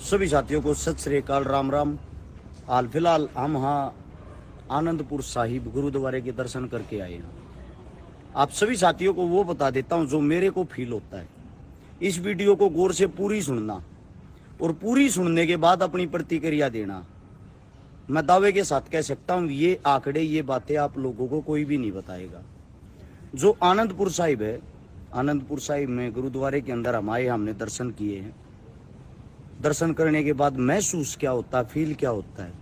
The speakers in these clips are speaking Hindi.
सभी साथियों को सत श्री अकाल, राम राम। हाल फिलहाल हम यहाँ आनंदपुर साहिब गुरुद्वारे के दर्शन करके आए हैं। आप सभी साथियों को वो बता देता हूँ जो मेरे को फील होता है। इस वीडियो को गौर से पूरी सुनना और पूरी सुनने के बाद अपनी प्रतिक्रिया देना। मैं दावे के साथ कह सकता हूँ ये आंकड़े, ये बातें आप लोगों को कोई भी नहीं बताएगा। जो आनंदपुर साहिब है, आनंदपुर साहिब में गुरुद्वारे के अंदर हम आए, हमने दर्शन किए हैं। दर्शन करने के बाद महसूस क्या होता है, फील क्या होता है,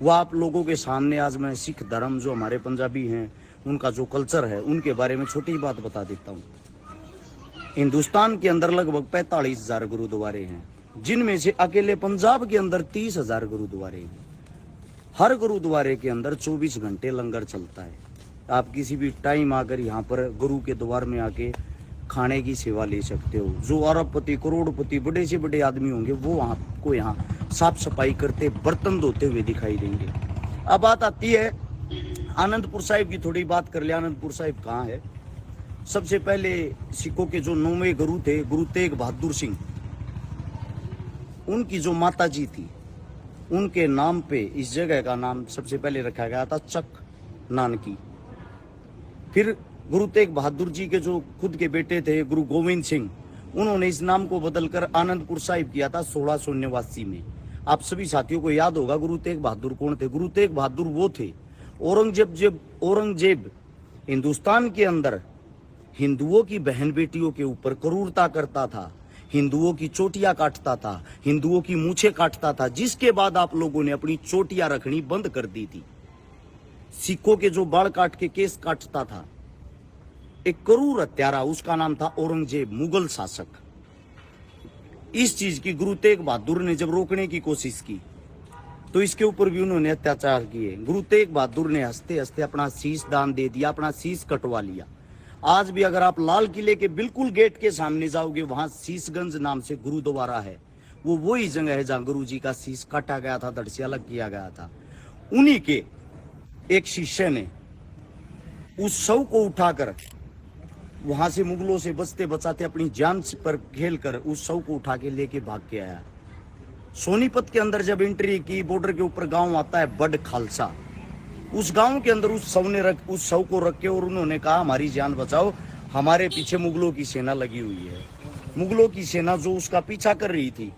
वो आप लोगों के सामने आज मैं सिख धर्म, जो हमारे पंजाबी हैं, उनका जो कल्चर है, उनके बारे में छोटी बात बता देता हूँ। हिंदुस्तान के अंदर लगभग 45,000 गुरुद्वारे हैं, जिनमें से अकेले पंजाब के अंदर 30,000 गुरुद्वारे हैं। हर गुरुद्वारे के अंदर 24 घंटे लंगर चलता है। आप किसी भी टाइम आकर यहाँ पर गुरु के द्वार में आके खाने की सेवा ले सकते हो। जो अरबपति, करोड़पति, बड़े से बड़े आदमी होंगे वो आपको यहाँ साफ सफाई करते, बर्तन धोते हुए दिखाई देंगे। अब बात आती है आनंदपुर साहिब की, थोड़ी बात कर ले। आनंदपुर साहिब कहाँ है? सबसे पहले सिखों के जो 9वें गुरु थे, गुरु तेग बहादुर सिंह, उनकी जो माता जी थी, उनके नाम पे इस जगह का नाम सबसे पहले रखा गया था चक नानकी। फिर गुरु तेग बहादुर जी के जो खुद के बेटे थे गुरु गोविंद सिंह, उन्होंने इस नाम को बदलकर आनंदपुर साहिब किया था 1689 में। आप सभी साथियों को याद होगा गुरु तेग बहादुर कौन थे? गुरु तेग बहादुर वो थे, औरंगजेब हिंदुस्तान के अंदर हिंदुओं की बहन बेटियों के ऊपर क्रूरता करता था, हिंदुओं की चोटियां काटता था, हिंदुओं की मूछें काटता था, जिसके बाद आप लोगों ने अपनी चोटियां रखनी बंद कर दी थी। सिखों के जो बाल काट के केस काटता था, एक क्रूर हत्यारा, उसका नाम था औरंगजेब, मुगल शासक। इस चीज की गुरु तेग बहादुर ने जब रोकने की कोशिश की तो इसके ऊपर भी उन्होंने अत्याचार किए। गुरु तेग बहादुर ने हंसते हंसते अपना शीश दान दे दिया, अपना शीश कटवा लिया। आज भी अगर आप लाल किले के बिल्कुल गेट के सामने जाओगे, वहां शीशगंज नाम से गुरुद्वारा है। वो वही जगह है जहां गुरु जी का शीश काटा गया था, धड़ से अलग किया गया था। उन्हीं के एक शिष्य ने उस शव को उठाकर वहां से मुगलों से बचते बचाते अपनी जान पर खेलकर उस शव को उठा के लेके भाग के आया। सोनीपत के अंदर जब एंट्री की, बॉर्डर के ऊपर गांव आता है बड़ खालसा, उस गांव के अंदर उस शव को रख के और उन्होंने कहा हमारी जान बचाओ, हमारे पीछे मुगलों की सेना लगी हुई है। मुगलों की सेना जो उसका पीछा कर रही थी,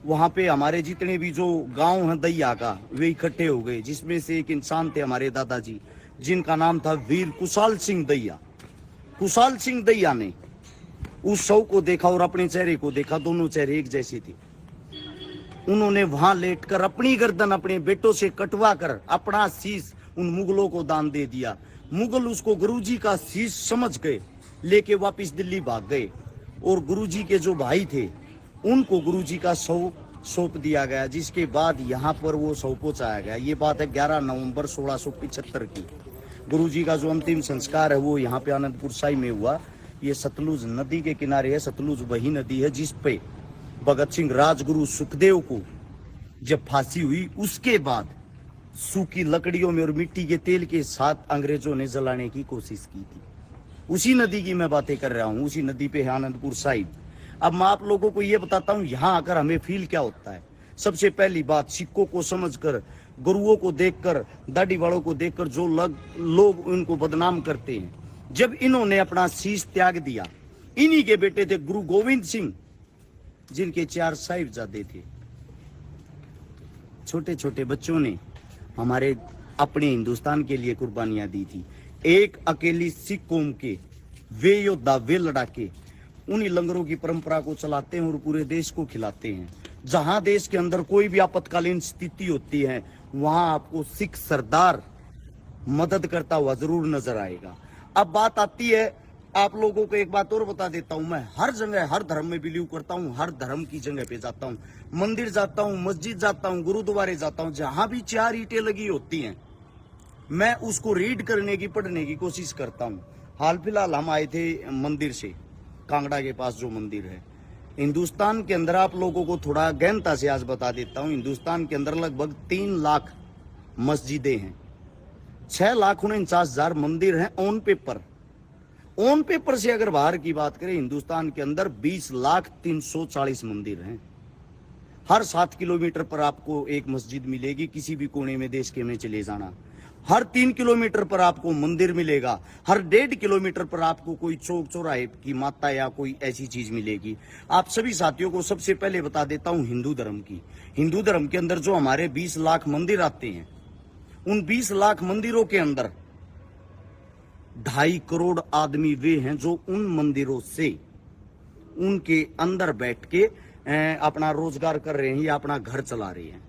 वहां पे हमारे जितने भी जो गांव है दैया का, वे इकट्ठे हो गए, जिसमें से एक इंसान थे हमारे दादाजी, जिनका नाम था वीर कुशाल सिंह दैया। कुशाल सिंह दैया ने उस शव को देखा और अपने चेहरे को देखा, दोनों चेहरे एक जैसे थे। उन्होंने वहां लेटकर अपनी गर्दन अपने बेटों से कटवा कर अपना शीश उन मुगलों को दान दे दिया। मुगल उसको गुरुजी का शीश समझ गए, लेके वापस दिल्ली भाग गए और गुरुजी के जो भाई थे उनको गुरुजी का शव सौंप दिया गया, जिसके बाद यहाँ पर वो शव पहुंचाया गया। ये बात है 11 नवंबर 1675 की। गुरुजी का जो अंतिम संस्कार है वो यहाँ पे आनंदपुर साहिब में हुआ। ये सतलुज नदी के किनारे है। सतलुज वही नदी है जिस पे भगत सिंह, राजगुरु सुखदेव को जब फांसी हुई, उसके बाद सूखी लकड़ियों में और मिट्टी के तेल के साथ अंग्रेजों ने जलाने की कोशिश की थी। उसी नदी की मैं बातें कर रहा हूँ, उसी नदी पे है आनंदपुर साहिब। अब मैं आप लोगों को ये बताता हूँ यहाँ आकर हमें फील क्या होता है। सबसे पहली बात, सिखों को समझकर, गुरुओं को देखकर, दाढ़ी वालों को देखकर जो लोग उनको बदनाम करते हैं, जब इन्होंने अपना शीश त्याग दिया, इन्हीं के बेटे थे गुरु गोविंद सिंह, जिनके 4 साहिबजादे थे। छोटे छोटे बच्चों ने हमारे अपने हिंदुस्तान के लिए कुर्बानियां दी थी। एक अकेली सिख कौम के वे योद्धा, वे लड़ाके उन्हीं लंगरों की परंपरा को चलाते हैं और पूरे देश को खिलाते हैं। जहां देश के अंदर कोई भी आपातकालीन स्थिति होती है, वहां आपको सिख सरदार मदद करता हुआ जरूर नजर आएगा। अब बात आती है, आप लोगों को एक बात और बता देता हूं, मैं हर जगह, हर धर्म में बिलीव करता हूं, हर धर्म की जगह पे जाता हूं, मंदिर जाता हूं, मस्जिद जाता हूं, गुरुद्वारे जाता हूं, जहां भी 4 ईंटें लगी होती हैं, मैं उसको रीड करने की, पढ़ने की कोशिश करता हूं। हाल फिलहाल हम आए थे मंदिर से, कांगड़ा के पास जो मंदिर है। हिंदुस्तान के अंदर आप लोगों को थोड़ा गहनता से आज बता देता हूं, हिंदुस्तान के अंदर लगभग 3 लाख मस्जिदें हैं, 6,49,000 मंदिर हैं ऑन पेपर। ऑन पेपर से अगर बाहर की बात करें, हिंदुस्तान के अंदर 20,03,40 मंदिर हैं। हर 7 किलोमीटर पर आपको एक मस्जिद मिलेगी, किसी भी कोने में देश के में चले जाना। हर 3 किलोमीटर पर आपको मंदिर मिलेगा। हर 1.5 किलोमीटर पर आपको कोई चौक चौराहे की माता या कोई ऐसी चीज मिलेगी। आप सभी साथियों को सबसे पहले बता देता हूं हिंदू धर्म की। हिंदू धर्म के अंदर जो हमारे 20 लाख मंदिर आते हैं, उन 20 लाख मंदिरों के अंदर 2.5 करोड़ आदमी वे हैं जो उन मंदिरों से उनके अंदर बैठ के अपना रोजगार कर रहे हैं या अपना घर चला रहे हैं।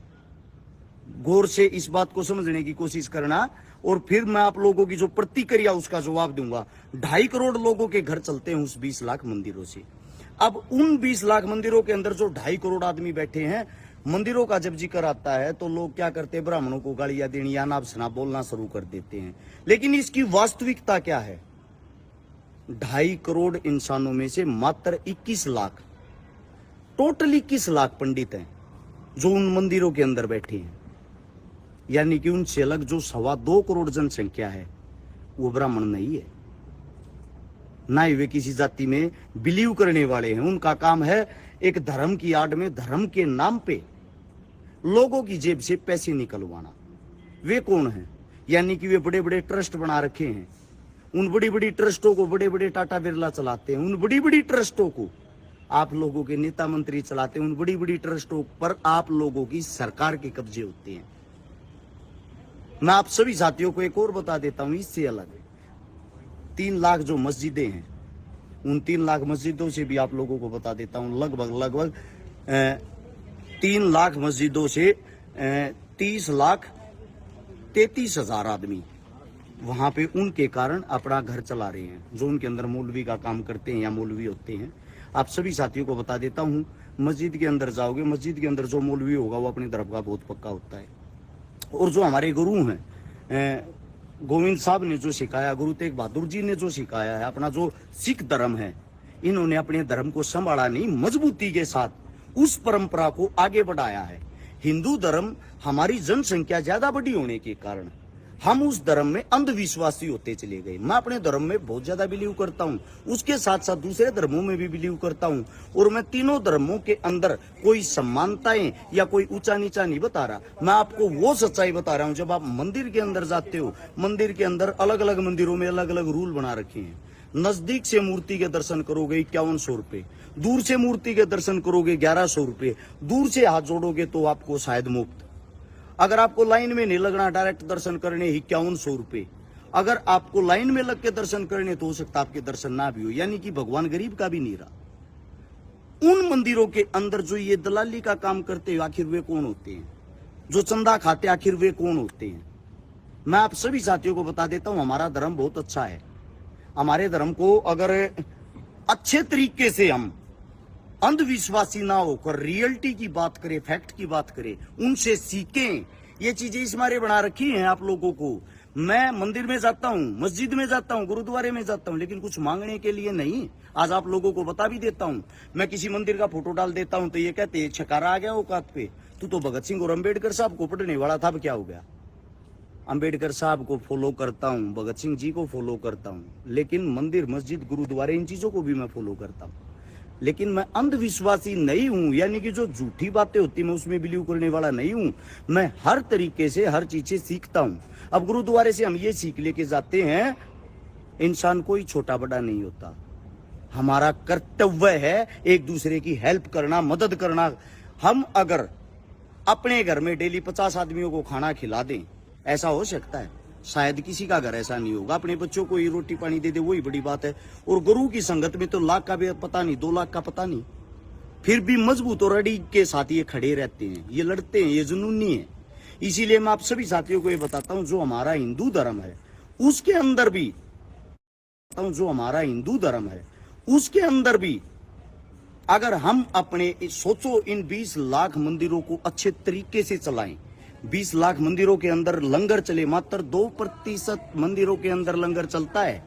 गौर से इस बात को समझने की कोशिश करना, और फिर मैं आप लोगों की जो प्रतिक्रिया उसका जवाब दूंगा। 2.5 करोड़ लोगों के घर चलते हैं उस 20 लाख मंदिरों से। अब उन 20 लाख मंदिरों के अंदर जो 2.5 करोड़ आदमी बैठे हैं, मंदिरों का जब जिक्र आता है तो लोग क्या करते हैं, ब्राह्मणों को गालियां देनी या नाप शनाप बोलना शुरू कर देते हैं। लेकिन इसकी वास्तविकता क्या है? 2.5 करोड़ इंसानों में से मात्र 21 लाख, टोटल 21 लाख पंडित हैं जो उन मंदिरों के अंदर बैठे हैं। यानी कि उनसे अलग जो 2.25 करोड़ जनसंख्या है वो ब्राह्मण नहीं है, ना ही वे किसी जाति में बिलीव करने वाले हैं। उनका काम है एक धर्म की आड़ में, धर्म के नाम पे लोगों की जेब से पैसे निकलवाना। वे कौन हैं? यानी कि वे बड़े बड़े ट्रस्ट बना रखे हैं। उन बड़ी बड़ी ट्रस्टों को बड़े बड़े टाटा बिरला चलाते हैं। उन बड़ी बड़ी ट्रस्टों को आप लोगों के नेता मंत्री चलाते हैं। उन बड़ी बड़ी ट्रस्टों पर आप लोगों की सरकार के कब्जे होते हैं। मैं आप सभी साथियों को एक और बता देता हूं, इससे अलग 3 लाख जो मस्जिदें हैं, उन 3 लाख मस्जिदों से भी आप लोगों को बता देता हूं, लगभग 3 लाख मस्जिदों से 30,33,000 आदमी वहां पे उनके कारण अपना घर चला रहे हैं, जो उनके अंदर मौलवी का काम करते हैं या मौलवी होते हैं। आप सभी साथियों को बता देता हूं, मस्जिद के अंदर जाओगे, मस्जिद के अंदर जो मौलवी होगा वो अपने धर्म का बहुत पक्का होता है। और जो हमारे गुरु हैं, गोविंद साहब ने जो सिखाया, गुरु तेग बहादुर जी ने जो सिखाया है, अपना जो सिख धर्म है, इन्होंने अपने धर्म को संभाला नहीं, मजबूती के साथ उस परंपरा को आगे बढ़ाया है। हिंदू धर्म हमारी जनसंख्या ज्यादा बड़ी होने के कारण हम उस धर्म में अंधविश्वासी होते चले गए। मैं अपने धर्म में बहुत ज्यादा बिलीव करता हूँ, उसके साथ साथ दूसरे धर्मों में भी बिलीव करता हूँ, और मैं तीनों धर्मों के अंदर कोई समानताएं या कोई ऊंचा नीचा नहीं बता रहा। मैं आपको वो सच्चाई बता रहा हूँ, जब आप मंदिर के अंदर जाते हो, मंदिर के अंदर अलग अलग मंदिरों में अलग अलग रूल बना रखे हैं। नजदीक से मूर्ति के दर्शन करोगे 5100 रुपए, दूर से मूर्ति के दर्शन करोगे 1100 रुपए, दूर से हाथ जोड़ोगे तो आपको शायद मुफ्त। अगर आपको लाइन में नहीं लगना, डायरेक्ट दर्शन करने 5100 रुपए। अगर आपको लाइन में लग के दर्शन करने तो हो सकता आपके दर्शन ना भी हो, यानी कि भगवान गरीब का भी नहीं रहा। उन मंदिरों के अंदर जो ये दलाली का काम करते हैं, आखिर वे कौन होते हैं? जो चंदा खाते आखिर वे कौन होते हैं? मैं आप सभी साथियों को बता देता हूं, हमारा धर्म बहुत अच्छा है। हमारे धर्म को अगर अच्छे तरीके से हम अंधविश्वासी ना होकर रियलिटी की बात करें, फैक्ट की बात करें, उनसे सीखें। ये चीजें इस मारे बना रखी हैं आप लोगों को। मैं मंदिर में जाता हूँ, मस्जिद में जाता हूँ, गुरुद्वारे में जाता हूँ, लेकिन कुछ मांगने के लिए नहीं। आज आप लोगों को बता भी देता हूँ, मैं किसी मंदिर का फोटो डाल देता हूँ तो ये कहते हैं छकारा आ गया औकात पे, तू तो भगत सिंह और अम्बेडकर साहब को पढ़ने वाला था, अब क्या हो गया? अम्बेडकर साहब को फॉलो करता हूँ, भगत सिंह जी को फॉलो करता हूँ, लेकिन मंदिर मस्जिद गुरुद्वारे इन चीजों को भी मैं फॉलो करता हूँ। लेकिन मैं अंधविश्वासी नहीं हूं, यानी कि जो झूठी बातें होती मैं उसमें बिलीव करने वाला नहीं हूं। मैं हर तरीके से हर चीज से सीखता हूं। अब गुरुद्वारे से हम ये सीख लेके जाते हैं, इंसान कोई छोटा बड़ा नहीं होता। हमारा कर्तव्य है एक दूसरे की हेल्प करना, मदद करना। हम अगर अपने घर में डेली 50 आदमियों को खाना खिला दें, ऐसा हो सकता है? शायद किसी का घर ऐसा नहीं होगा। अपने बच्चों को ही रोटी पानी दे दे, वही बड़ी बात है। और गुरु की संगत में तो लाख का भी पता नहीं, 2 लाख का पता नहीं, फिर भी मजबूत और अड़ी के साथ ये खड़े रहते हैं, ये लड़ते हैं, ये जुनूनी है। इसीलिए मैं आप सभी साथियों को ये बताता हूं, जो हमारा हिंदू धर्म है उसके अंदर भी, जो हमारा हिंदू धर्म है उसके अंदर भी अगर हम अपने सोचो इन 20 लाख मंदिरों को अच्छे तरीके से चलाएं, 20 लाख मंदिरों के अंदर लंगर चले, मात्र 2% मंदिरों के अंदर लंगर चलता है,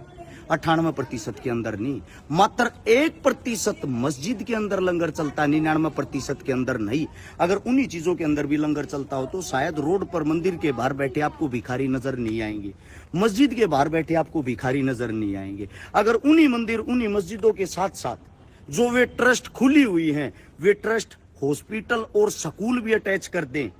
98% के अंदर नहीं। मात्र 1% मस्जिद के अंदर लंगर चलता है, 99% के अंदर नहीं। अगर उन्हीं चीजों के अंदर भी लंगर चलता हो तो शायद रोड पर मंदिर के बाहर बैठे आपको भिखारी नजर नहीं आएंगे, मस्जिद के बाहर बैठे आपको भिखारी नजर नहीं आएंगे। अगर उन्हीं मंदिर उन्हीं मस्जिदों के साथ साथ जो वे ट्रस्ट खुली हुई हैं, वे ट्रस्ट हॉस्पिटल और स्कूल भी अटैच कर दें,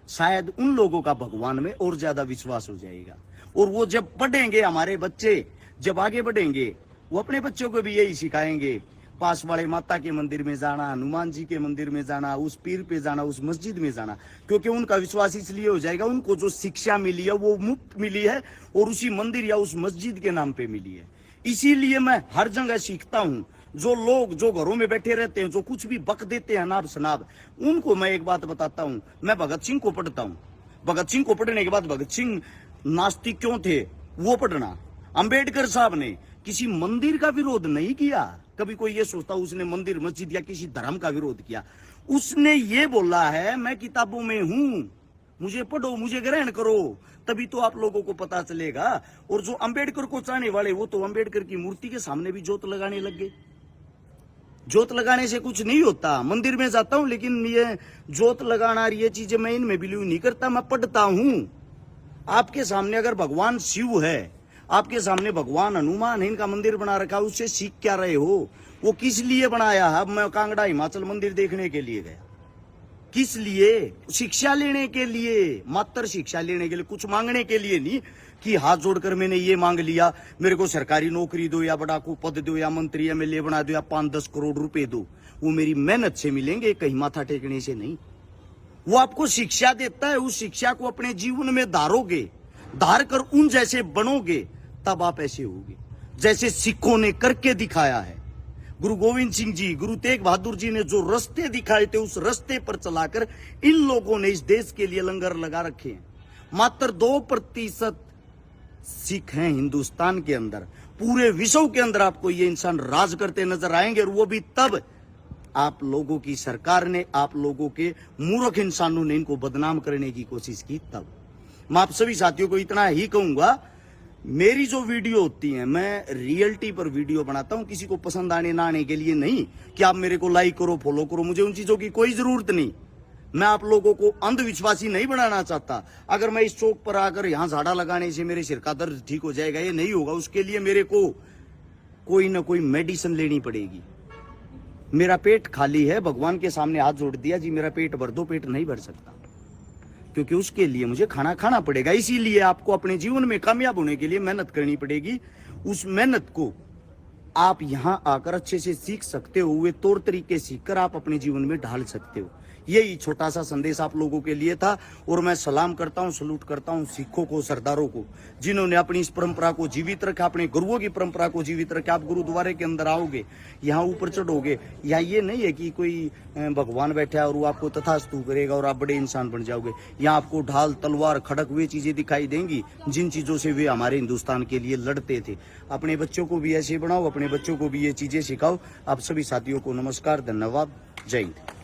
शायद उन लोगों का भगवान में और ज्यादा विश्वास हो जाएगा। और वो जब पढ़ेंगे, हमारे बच्चे जब आगे बढ़ेंगे, वो अपने बच्चों को भी यही सिखाएंगे, पास वाले माता के मंदिर में जाना, हनुमान जी के मंदिर में जाना, उस पीर पे जाना, उस मस्जिद में जाना, क्योंकि उनका विश्वास इसलिए हो जाएगा, उनको जो शिक्षा मिली है वो मुफ्त मिली है और उसी मंदिर या उस मस्जिद के नाम पे मिली है। इसीलिए मैं हर जगह सीखता हूँ। जो लोग जो घरों में बैठे रहते हैं, जो कुछ भी बक देते हैं नाब शनाब, उनको मैं एक बात बताता हूँ। मैं भगत सिंह को पढ़ता हूँ, भगत सिंह को पढ़ने के बाद भगत सिंह नास्तिक क्यों थे वो पढ़ना। अंबेडकर साहब ने किसी मंदिर का विरोध नहीं किया, कभी कोई ये सोचता उसने मंदिर मस्जिद या किसी धर्म का विरोध किया। उसने ये बोला है, मैं किताबों में हूं, मुझे पढ़ो, मुझे ग्रहण करो, तभी तो आप लोगों को पता चलेगा। और जो अंबेडकर को चाहने वाले, वो तो अंबेडकर की मूर्ति के सामने भी जोत लगाने लग गए। जोत लगाने से कुछ नहीं होता। मंदिर में जाता हूं, लेकिन ये जोत लगाना ये चीजें मैं इनमें बिलीव नहीं करता, मैं पढ़ता हूं। आपके सामने अगर भगवान शिव है, आपके सामने भगवान हनुमान है, इनका मंदिर बना रखा, उससे सीख क्या रहे हो? वो किस लिए बनाया? अब मैं कांगड़ा हिमाचल मंदिर देखने के लिए गया, किस लिए? शिक्षा लेने के लिए, मात्र शिक्षा लेने के लिए, कुछ मांगने के लिए नहीं कि हाथ जोड़कर मैंने ये मांग लिया, मेरे को सरकारी नौकरी दो या बड़ा को पद दो या मंत्री एमएलए बना दो या 5-10 करोड़ रुपए दो। वो मेरी मेहनत से मिलेंगे, कहीं माथा टेकने से नहीं। वो आपको शिक्षा देता है, उस शिक्षा को अपने जीवन में धारोगे, धार कर उन जैसे बनोगे, तब आप ऐसे होगे जैसे सिखों ने करके दिखाया है। गुरु गोविंद सिंह जी, गुरु तेग बहादुर जी ने जो रास्ते दिखाए थे, उस रास्ते पर चलाकर इन लोगों ने इस देश के लिए लंगर लगा रखे हैं। मात्र 2% सिख हैं हिंदुस्तान के अंदर। पूरे विश्व के अंदर आपको ये इंसान राज करते नजर आएंगे, और वो भी तब आप लोगों की सरकार ने, आप लोगों के मूर्ख इंसानों ने इनको बदनाम करने की कोशिश की तब। मैं आप सभी साथियों को इतना ही कहूंगा, मेरी जो वीडियो होती है, मैं रियलिटी पर वीडियो बनाता हूं, किसी को पसंद आने ना आने के लिए नहीं कि आप मेरे को लाइक करो, फॉलो करो, मुझे उन चीजों की कोई जरूरत नहीं। मैं आप लोगों को अंधविश्वासी नहीं बनाना चाहता। अगर मैं इस चौक पर आकर यहां झाड़ा लगाने से मेरे सिर का दर्द ठीक हो जाएगा, ये नहीं होगा। उसके लिए मेरे को कोई ना कोई मेडिसिन लेनी पड़ेगी। मेरा पेट खाली है, भगवान के सामने हाथ जोड़ दिया, जी मेरा पेट भर दो, पेट नहीं भर सकता, क्योंकि उसके लिए मुझे खाना खाना पड़ेगा। इसीलिए आपको अपने जीवन में कामयाब होने के लिए मेहनत करनी पड़ेगी। उस मेहनत को आप यहां आकर अच्छे से सीख सकते हो, वे तौर तरीके सीखकर आप अपने जीवन में ढाल सकते हो। यही छोटा सा संदेश आप लोगों के लिए था। और मैं सलाम करता हूं, सलूट करता हूं सिखों को, सरदारों को, जिन्होंने अपनी इस परंपरा को जीवित रखा, अपने गुरुओं की परंपरा को जीवित रखा। आप गुरुद्वारे के अंदर आओगे, यहाँ ऊपर चढ़ोगे, यहाँ ये नहीं है कि कोई भगवान बैठा है और वो आपको तथास्तु करेगा और आप बड़े इंसान बन जाओगे। यहाँ आपको ढाल, तलवार, खड़क, वे चीजें दिखाई देंगी जिन चीजों से वे हमारे हिंदुस्तान के लिए लड़ते थे। अपने बच्चों को भी ऐसे बनाओ, अपने बच्चों को भी ये चीजें सिखाओ। आप सभी साथियों को नमस्कार, धन्यवाद, जय हिंद।